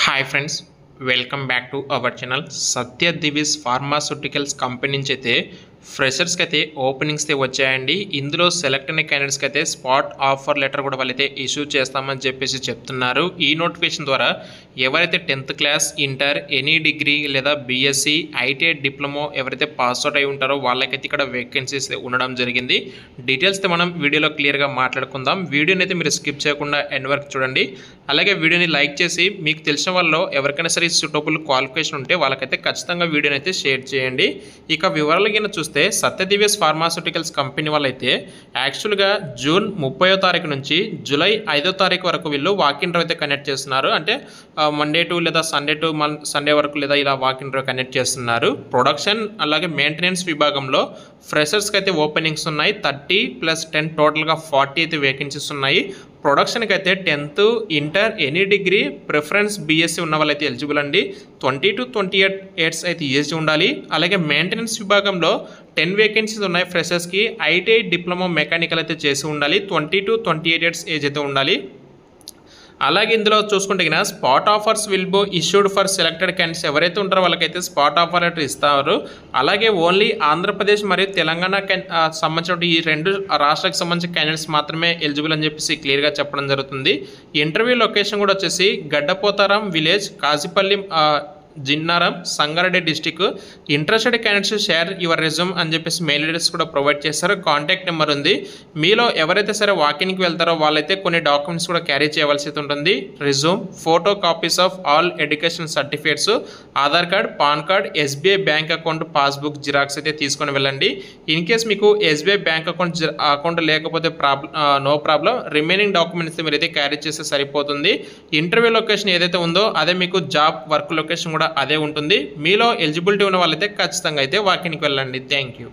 Hi friends, welcome back to our channel. Satya Divi's pharmaceuticals company నుంచి అయితే ఫ్రెషర్స్కి అయితే openings అయితే వచ్చాయండి. ఇందులో సెలెక్ట్ అయిన క్యాండిడేట్స్కి అయితే స్పాట్ ఆఫర్ లెటర్ కూడా వాళ్ళైతే ఇష్యూ చేస్తామని చెప్పేసి చెప్తున్నారు. ఈ నోటిఫికేషన్ ద్వారా ఎవరైతే 10th class, inter, any degree లేదా బీఎస్సీ, ఐటీఐ, డిప్లొమో ఎవరైతే పాస్ అవుట్ అయి ఉంటారో వాళ్ళకైతే ఇక్కడ వేకెన్సీస్ ఉండడం జరిగింది. డీటెయిల్స్ అయితే మనం వీడియోలో క్లియర్గా మాట్లాడుకుందాం. వీడియోని అయితే మీరు స్కిప్ చేయకుండా ఎండ్ వరకు చూడండి. అలాగే వీడియోని లైక్ చేసి మీకు తెలిసిన వాళ్ళలో ఎవరికైనా సరే సూటబుల్ క్వాలిఫికేషన్ ఉంటే వాళ్ళకైతే ఖచ్చితంగా వీడియోని అయితే షేర్ చేయండి. ఇక వివరాలు కింద చూస్తే సత్య దివ్యస్ ఫార్మాస్యూటికల్స్ కంపెనీ వాళ్ళైతే యాక్చువల్గా జూన్ 30వ తారీఖు నుంచి జూలై 5వ తారీఖు వరకు వీళ్ళు వాక్ ఇన్ అయితే కనెక్ట్ చేస్తున్నారు. అంటే మండే టు లేదా సండే వరకు లేదా ఇలా వాక్ ఇన్ కనెక్ట్ చేస్తున్నారు. ప్రొడక్షన్ అలాగే మెయింటెనెన్స్ విభాగంలో ఫ్రెషర్స్కి అయితే ఓపెనింగ్స్ ఉన్నాయి. 30+10 టోటల్గా 40 అయితే వేకెన్సీస్ ఉన్నాయి. ప్రొడక్షన్కి అయితే 10th, inter, any degree, preference BSc ఉన్న వాళ్ళైతే ఎలిజిబుల్ అండి. 20 to 28 ఇయర్స్ అయితే ఏజ్ ఉండాలి. అలాగే మెయింటెనెన్స్ విభాగంలో 10 వేకెన్సీస్ ఉన్నాయి ఫ్రెషర్స్కి. ఐటీఐ, డిప్లొమా, మెకానికల్ అయితే చేసి ఉండాలి. 20 to 28 ఇయర్స్ ఏజ్ అయితే ఉండాలి. అలాగే ఇందులో చూసుకుంటే కన్నా స్పాట్ ఆఫర్స్ విల్ బో ఇష్యూడ్ ఫర్ సెలెక్టెడ్ క్యాండిడేట్స్ ఎవరైతే ఉంటారో వాళ్ళకైతే స్పాట్ ఆఫర్ లెటర్ ఇస్తారు. అలాగే ఓన్లీ ఆంధ్రప్రదేశ్ మరియు తెలంగాణ సంబంధించిన ఈ రెండు రాష్ట్రాలకు సంబంధించిన క్యాండిడేట్స్ మాత్రమే ఎలిజిబుల్ అని చెప్పేసి క్లియర్గా చెప్పడం జరుగుతుంది. ఇంటర్వ్యూ లొకేషన్ కూడా వచ్చేసి Gaddapotharam village, Kazipally, Jinnaram, Sangareddy district. Interested candidates share your resume అని చెప్పేసి మెయిల్ అడ్రస్ కూడా ప్రొవైడ్ చేస్తారు. కాంటాక్ట్ నెంబర్ ఉంది. మీలో ఎవరైతే సరే వాకిన్కి వెళ్తారో వాళ్ళైతే కొన్ని డాక్యుమెంట్స్ కూడా క్యారీ చేయవలసి ఉంటుంది. Resume, photo copies of all education certificates, Aadhaar card, pan card, SBI bank account passbook xerox అయితే తీసుకొని వెళ్ళండి. ఇన్ కేస్ మీకు ఎస్బీఐ బ్యాంక్ అకౌంట్ లేకపోతే నో ప్రాబ్లం. రిమైనింగ్ డాక్యుమెంట్స్ మీరు అయితే క్యారీ చేస్తే సరిపోతుంది. ఇంటర్వ్యూ లొకేషన్ ఏదైతే ఉందో అదే మీకు జాబ్ వర్క్ లొకేషన్ అదే ఉంటుంది. మీలో ఎలిజిబిలిటీ ఉన్న వాళ్ళైతే ఖచ్చితంగా అయితే వాకిన్కి వెళ్ళండి. Thank you.